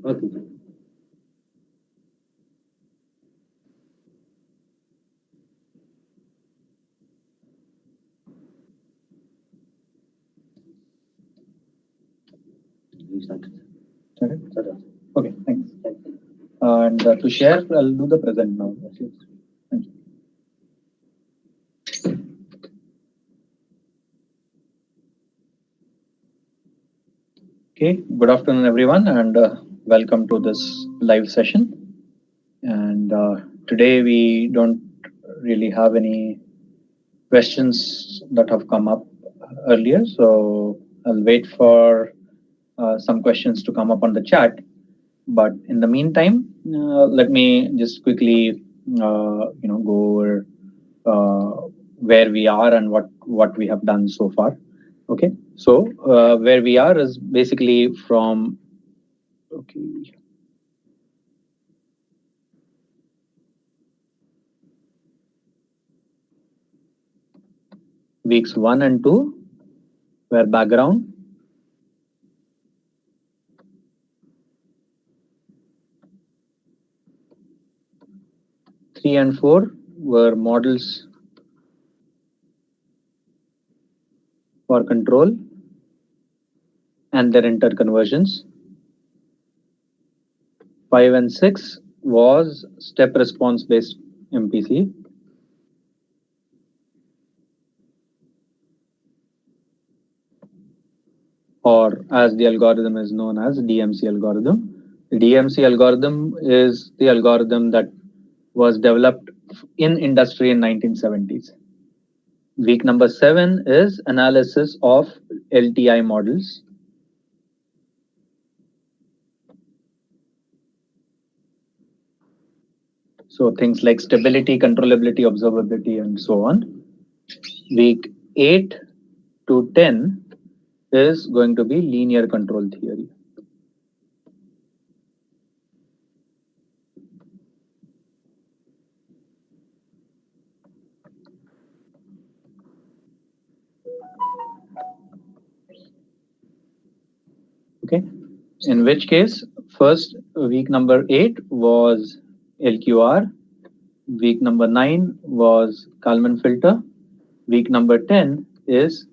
Okay. You started. Started? Okay, thanks. And to share, I'll do the present now. Thank you. Okay, good afternoon, everyone, and welcome to this live session. And today we don't really have any questions that have come up earlier, so I'll wait for some questions to come up on the chat. But in the meantime, let me just quickly, go over where we are and what we have done so far. Okay, so where we are is basically from weeks 1 and 2 were background. 3 and 4 were models for control and their interconversions. 5 and 6 was step response based MPC. Or as the algorithm is known as DMC algorithm. The DMC algorithm is the algorithm that was developed in industry in 1970s. Week number 7 is analysis of LTI models. So things like stability, controllability, observability, and so on. Week 8 to 10 is going to be linear control theory. Okay, in which case, first week number 8 was LQR. Week number 9 was Kalman filter. Week number 10 is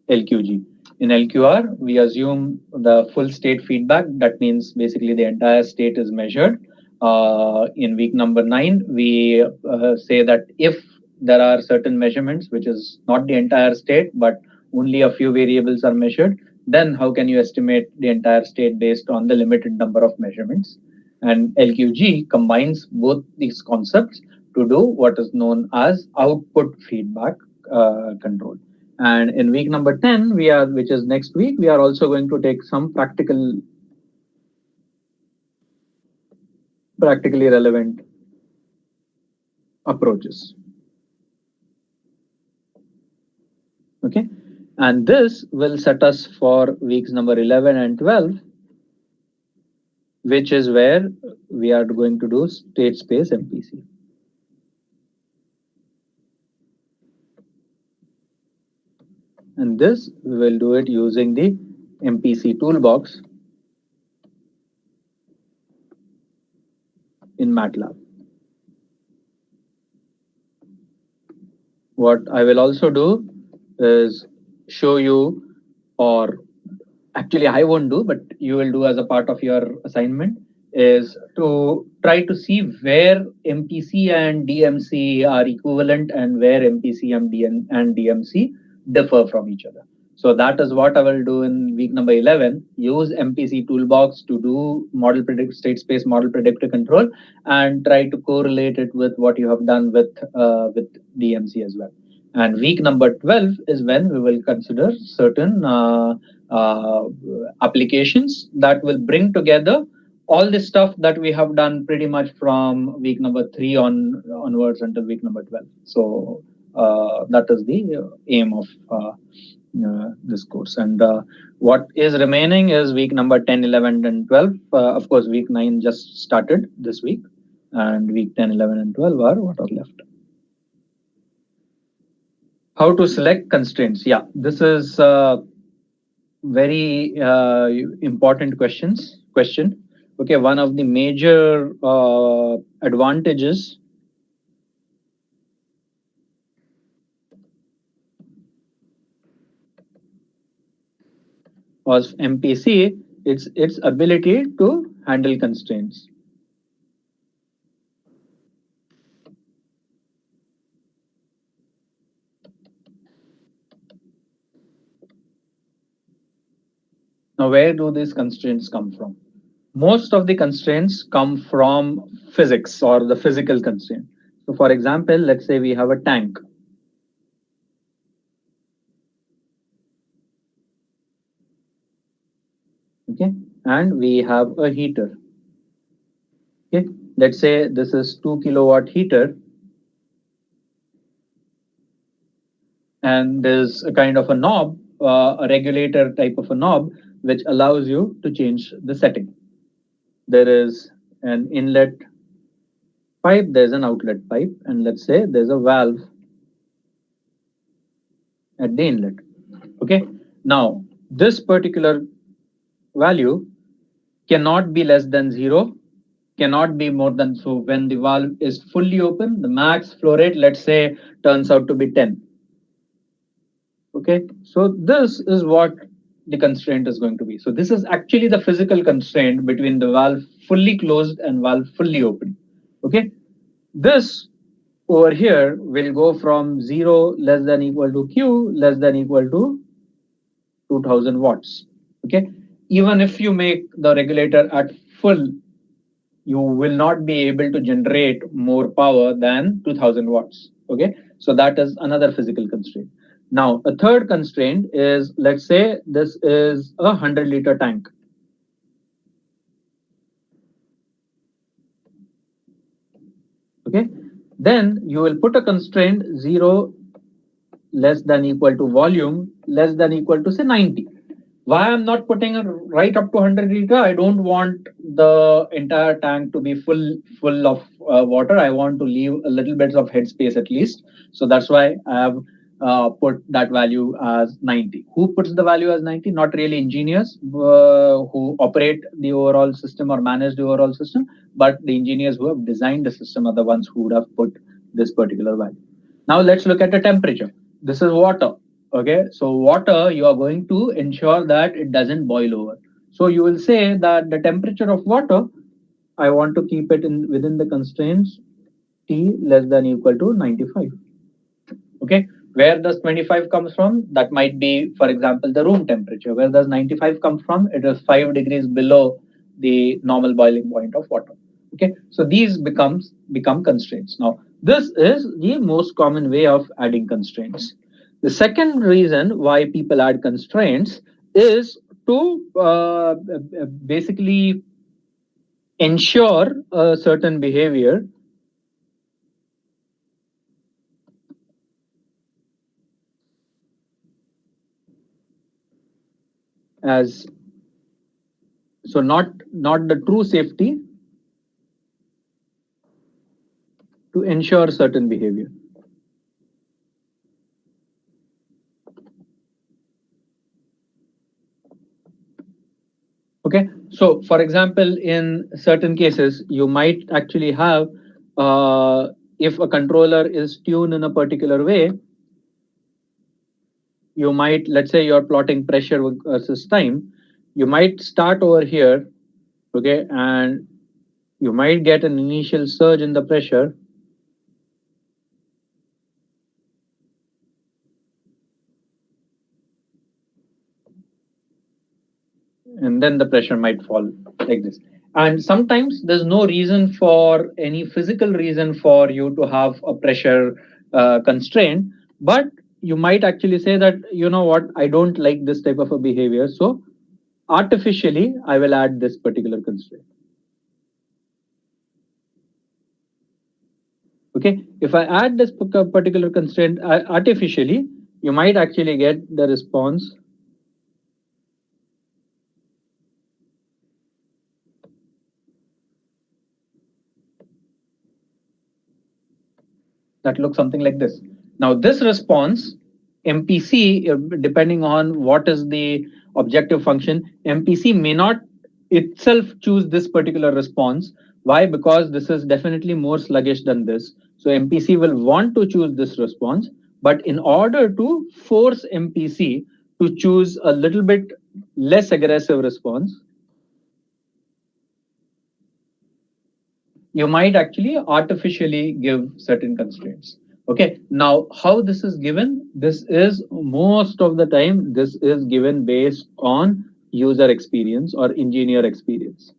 LQG. In LQR, we assume the full state feedback. That means basically the entire state is measured. In week number 9, we say that if there are certain measurements, which is not the entire state, but only a few variables are measured, then how can you estimate the entire state based on the limited number of measurements? And LQG combines both these concepts to do what is known as output feedback control. And in week number 10, which is next week, we are also going to take some practically relevant approaches. Okay, and this will set us for weeks number 11 and 12, which is where we are going to do state space MPC. And this we will do it using the MPC toolbox in MATLAB. What I will also do is show you, or actually I won't do, but you will do as a part of your assignment, is to try to see where MPC and DMC are equivalent and where MPC and DMC differ from each other. So that is what I will do in week number 11. Use MPC toolbox to do state space model predictive control and try to correlate it with what you have done with DMC as well. And week number 12 is when we will consider certain applications that will bring together all the stuff that we have done pretty much from week number 3 onwards until week number 12. So that is the aim of this course. And what is remaining is week number 10, 11, and 12. Of course, week 9 just started this week, and week 10, 11, and 12 are what are left. How to select constraints? Yeah, this is very important question. Okay, one of the major advantages of MPC, it's its ability to handle constraints. Now, where do these constraints come from? Most of the constraints come from physics or the physical constraint. So for example, let's say we have a tank. Okay, and we have a heater. Okay, let's say this is 2 kilowatt heater, and there's a kind of a knob, a regulator type of a knob, which allows you to change the setting. There is an inlet pipe, there's an outlet pipe, and let's say there's a valve at the inlet. Okay, now this particular value cannot be less than 0, cannot be more than, so when the valve is fully open, the max flow rate, let's say, turns out to be 10. Okay, so this is what the constraint is going to be. So this is actually the physical constraint between the valve fully closed and valve fully open. Okay, this over here will go from 0 less than equal to Q less than equal to 2000 watts. Okay, even if you make the regulator at full, you will not be able to generate more power than 2000 watts. Okay, so that is another physical constraint. Now, a third constraint is, let's say this is a 100-liter tank. Okay, then you will put a constraint 0 less than equal to volume less than equal to say 90. Why I'm not putting it right up to 100 liter? I don't want the entire tank to be full of water. I want to leave a little bit of headspace at least. So that's why I have put that value as 90. Who puts the value as 90? Not really engineers who operate the overall system or manage the overall system, but the engineers who have designed the system are the ones who would have put this particular value. Now let's look at the temperature. This is water. Okay, so water, you are going to ensure that it doesn't boil over. So you will say that the temperature of water, I want to keep it in within the constraints T less than equal to 95. Okay, where does 25 comes from? That might be, for example, the room temperature. Where does 95 come from? It is 5 degrees below the normal boiling point of water. Okay, so these become constraints. Now, this is the most common way of adding constraints. The second reason why people add constraints is to basically ensure a certain behavior as, so not the true safety, to ensure certain behavior. Okay, so for example, in certain cases, you might actually have, if a controller is tuned in a particular way, you might, let's say you're plotting pressure versus time, you might start over here, okay, and you might get an initial surge in the pressure, and then the pressure might fall like this. And sometimes there's no reason for any physical reason for you to have a pressure constraint, but you might actually say that, you know what, I don't like this type of a behavior, so artificially I will add this particular constraint. Okay, if I add this particular constraint artificially, you might actually get the response that looks something like this. Now, this response, MPC, depending on what is the objective function, MPC may not itself choose this particular response. Why? Because this is definitely more sluggish than this. So MPC will want to choose this response, but in order to force MPC to choose a little bit less aggressive response, you might actually artificially give certain constraints. Okay, now how this is given? This is most of the time, this is given based on user experience or engineer experience.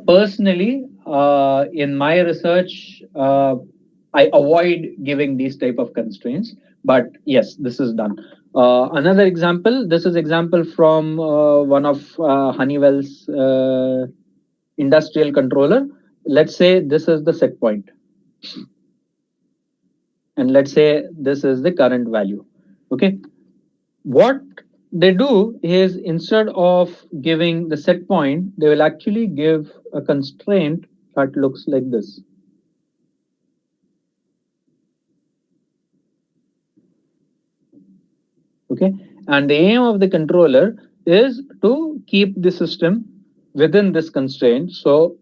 Personally, in my research, I avoid giving these type of constraints, but yes, this is done. Another example, this is example from one of Honeywell's industrial controller. Let's say this is the set point, and let's say this is the current value. Okay, what they do is instead of giving the set point, they will actually give a constraint that looks like this. Okay, and the aim of the controller is to keep the system within this constraint. So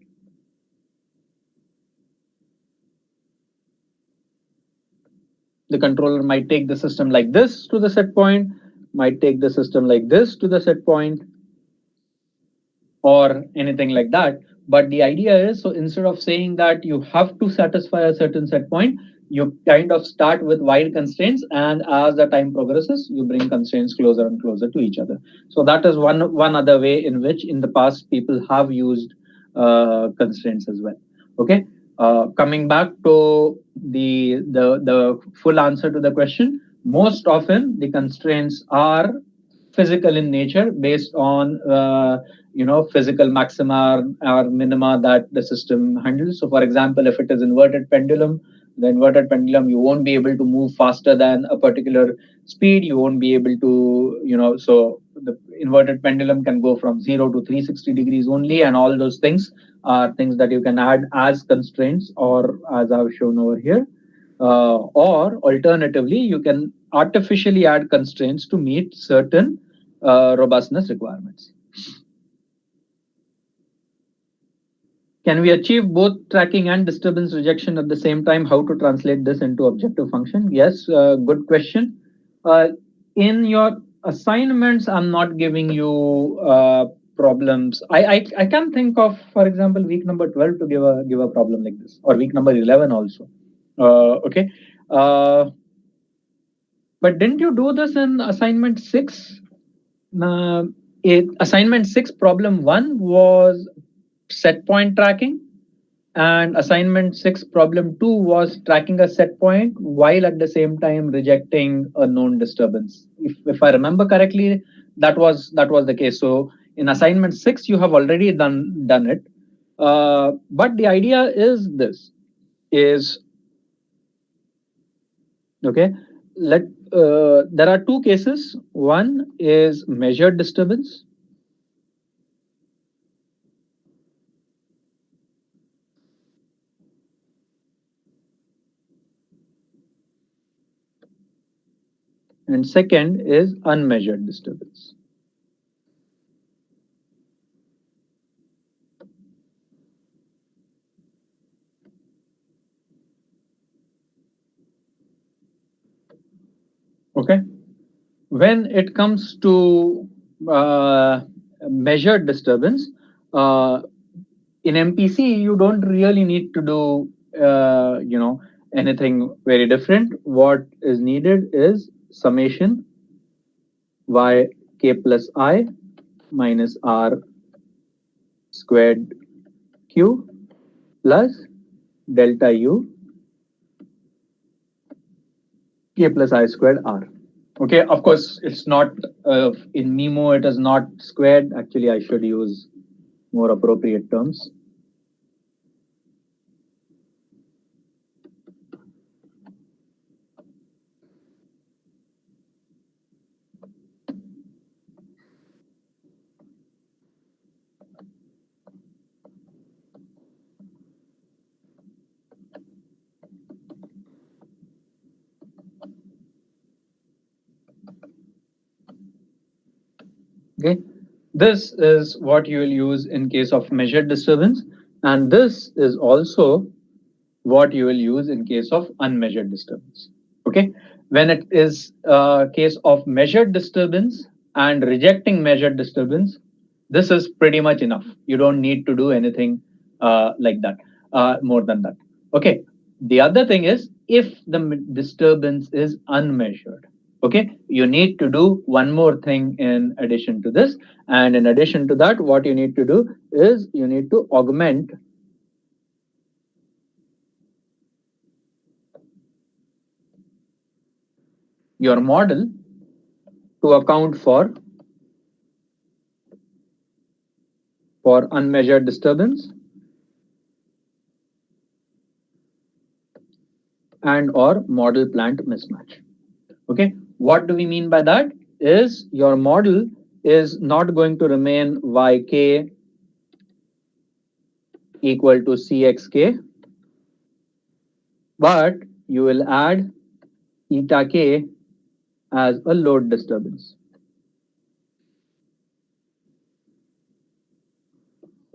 the controller might take the system like this to the set point, might take the system like this to the set point, or anything like that. But the idea is, so instead of saying that you have to satisfy a certain set point, you kind of start with wide constraints, and as the time progresses, you bring constraints closer and closer to each other. So that is one other way in which in the past people have used constraints as well. Okay, coming back to the full answer to the question, most often the constraints are physical in nature based on physical maxima or minima that the system handles. So for example, if it is inverted pendulum, the inverted pendulum, you won't be able to move faster than a particular speed. You won't be able to, so the inverted pendulum can go from 0 to 360 degrees only, and all those things are things that you can add as constraints, or as I've shown over here. Or alternatively, you can artificially add constraints to meet certain robustness requirements. Can we achieve both tracking and disturbance rejection at the same time? How to translate this into objective function? Yes, good question. In your assignments, I'm not giving you problems. I can think of, for example, week number 12 to give a problem like this, or week number 11 also. Okay. But didn't you do this in assignment 6? Uh, Assignment 6, problem 1 was set point tracking, and assignment 6, problem 2 was tracking a set point while at the same time rejecting a known disturbance. If I remember correctly, that was the case. So in assignment 6, you have already done it. But the idea is this: is okay. There are two cases. One is measured disturbance. And second is unmeasured disturbance. Okay. When it comes to measured disturbance, uh, in MPC, you don't really need to do anything very different. What is needed is summation y k plus I minus r squared q plus delta u k plus I squared r. Okay, of course, it's not in Memo, it is not squared. Actually, I should use more appropriate terms. Okay, this is what you will use in case of measured disturbance, and this is also what you will use in case of unmeasured disturbance. Okay, when it is a case of measured disturbance and rejecting measured disturbance, this is pretty much enough. You don't need to do anything like that, more than that. Okay, the other thing is if the disturbance is unmeasured. Okay, you need to do one more thing in addition to this, and in addition to that, what you need to do is you need to augment your model to account for unmeasured disturbance and or model plant mismatch. Okay, what do we mean by that? Is your model is not going to remain yk equal to cxk, but you will add eta k as a load disturbance.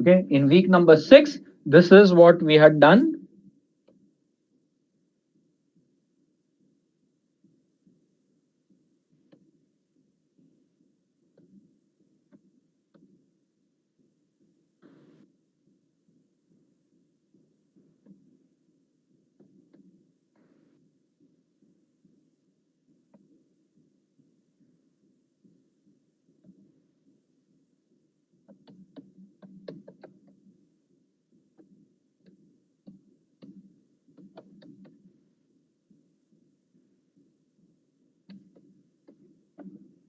Okay, in week number 6, this is what we had done.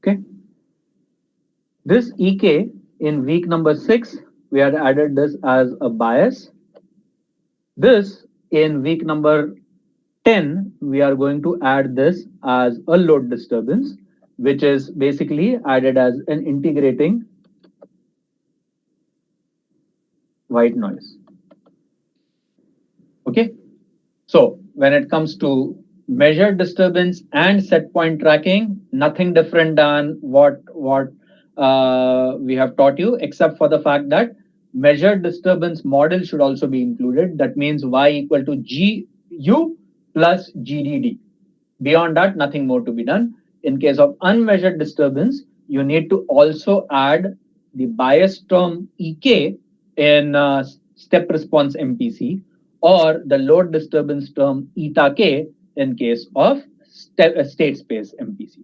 Okay, this ek in week number 6, we had added this as a bias. This in week number 10, we are going to add this as a load disturbance, which is basically added as an integrating white noise. Okay, so when it comes to measured disturbance and set point tracking, nothing different than what we have taught you, except for the fact that measured disturbance model should also be included. That means y equal to gu plus gdd. Beyond that, nothing more to be done. In case of unmeasured disturbance, you need to also add the bias term ek in step response MPC, or the load disturbance term eta k in case of state space MPC.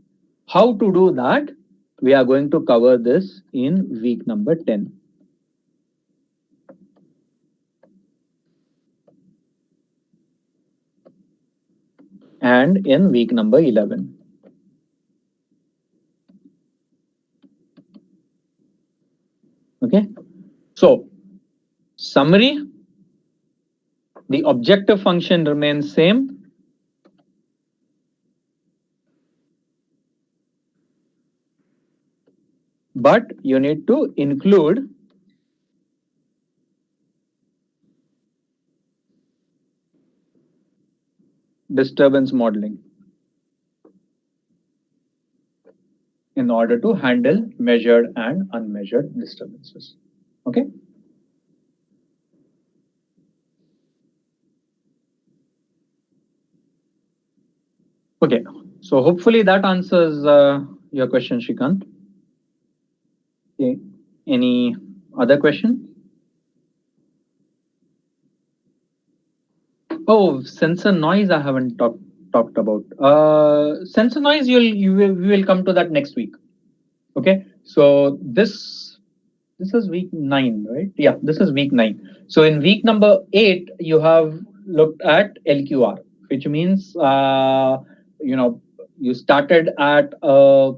How to do that? We are going to cover this in week number 10. And in week number 11. Okay, so summary, the objective function remains same. But you need to include disturbance modeling in order to handle measured and unmeasured disturbances. Okay. Okay, so hopefully that answers your question, Shrikant. Okay. Any other question? Oh, sensor noise I haven't talked about. Sensor noise we will come to that next week. Okay, so this is week 9, right? Yeah, this is week 9. So in week number 8, you have looked at LQR, which means you started at a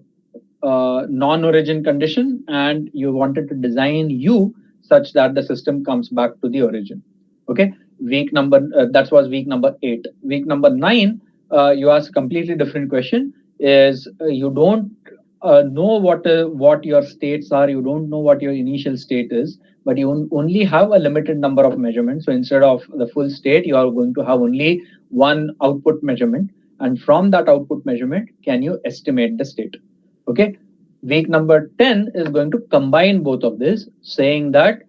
non-origin condition and you wanted to design U such that the system comes back to the origin. Okay, week number that was week number 8. Week number 9, you ask a completely different question. Is you don't know what your states are. You don't know what your initial state is, but you only have a limited number of measurements. So instead of the full state, you are going to have only one output measurement, and from that output measurement, can you estimate the state? Okay, Week number 10 is going to combine both of this, saying that,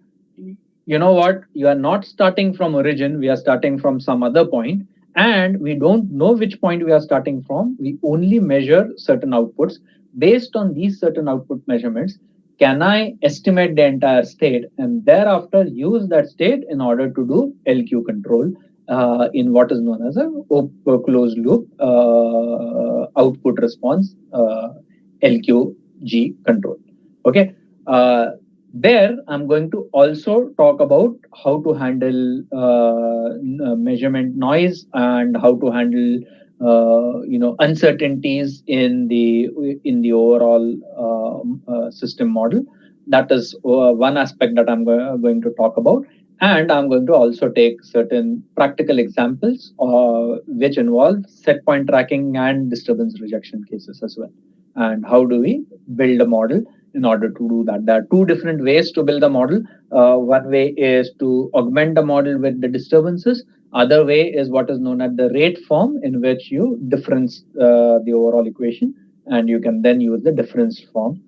you know what, you are not starting from origin, we are starting from some other point, and we don't know which point we are starting from. We only measure certain outputs. Based on these certain output measurements, can I estimate the entire state and thereafter use that state in order to do LQ control in what is known as a closed loop output response LQG control. Okay. There, I'm going to also talk about how to handle measurement noise and how to handle uncertainties in the overall system model. That is one aspect that I'm going to talk about, and I'm going to also take certain practical examples which involve set point tracking and disturbance rejection cases as well. And how do we build a model in order to do that? There are two different ways to build a model. One way is to augment the model with the disturbances. Other way is what is known as the rate form, in which you difference the overall equation, and you can then use the difference form,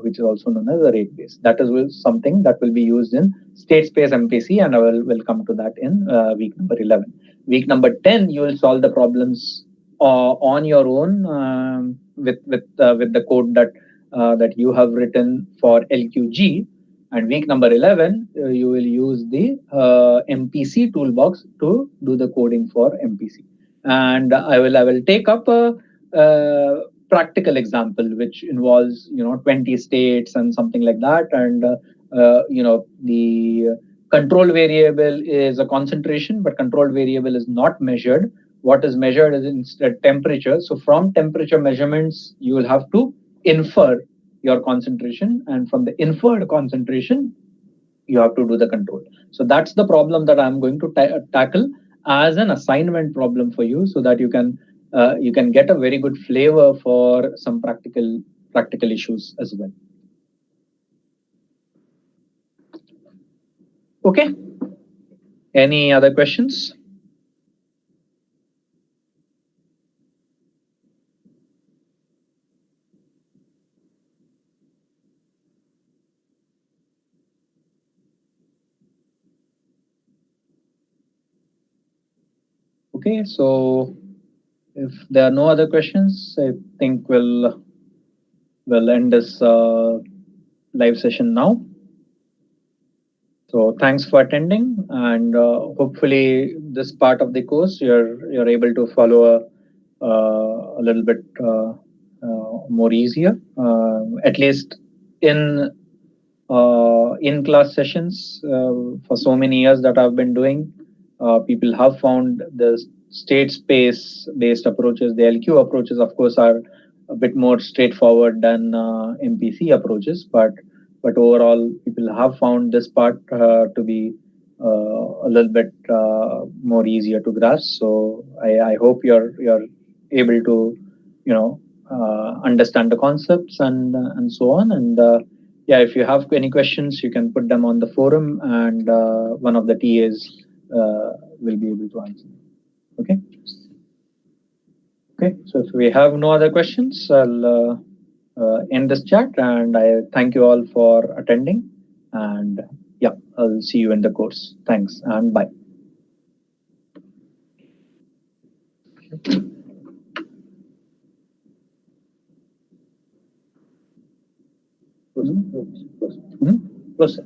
which is also known as the rate base. That is something that will be used in state space MPC, and I will come to that in week number 11. Week number 10, you will solve the problems on your own with the code that you have written for LQG. And week number 11, you will use the MPC toolbox to do the coding for MPC. And I will take up a practical example which involves 20 states and something like that. And the control variable is a concentration, but control variable is not measured. What is measured is instead temperature. So from temperature measurements, you will have to infer your concentration, and from the inferred concentration, you have to do the control. So that's the problem that I'm going to tackle as an assignment problem for you, so that you can get a very good flavor for some practical issues as well. Okay. Any other questions? Okay, so if there are no other questions, I think we'll end this live session now. So thanks for attending, and hopefully this part of the course you're able to follow a little bit more easier, at least in class sessions. For so many years that I've been doing, people have found the state space based approaches, the LQ approaches, of course, are a bit more straightforward than MPC approaches, but overall people have found this part to be a little bit more easier to grasp. So I hope you're able to understand the concepts and so on. And yeah, if you have any questions, you can put them on the forum, and one of the TAs will be able to answer. Okay. Okay. So if we have no other questions, I'll end this chat, and I thank you all for attending. And yeah, I'll see you in the course. Thanks and bye. Close.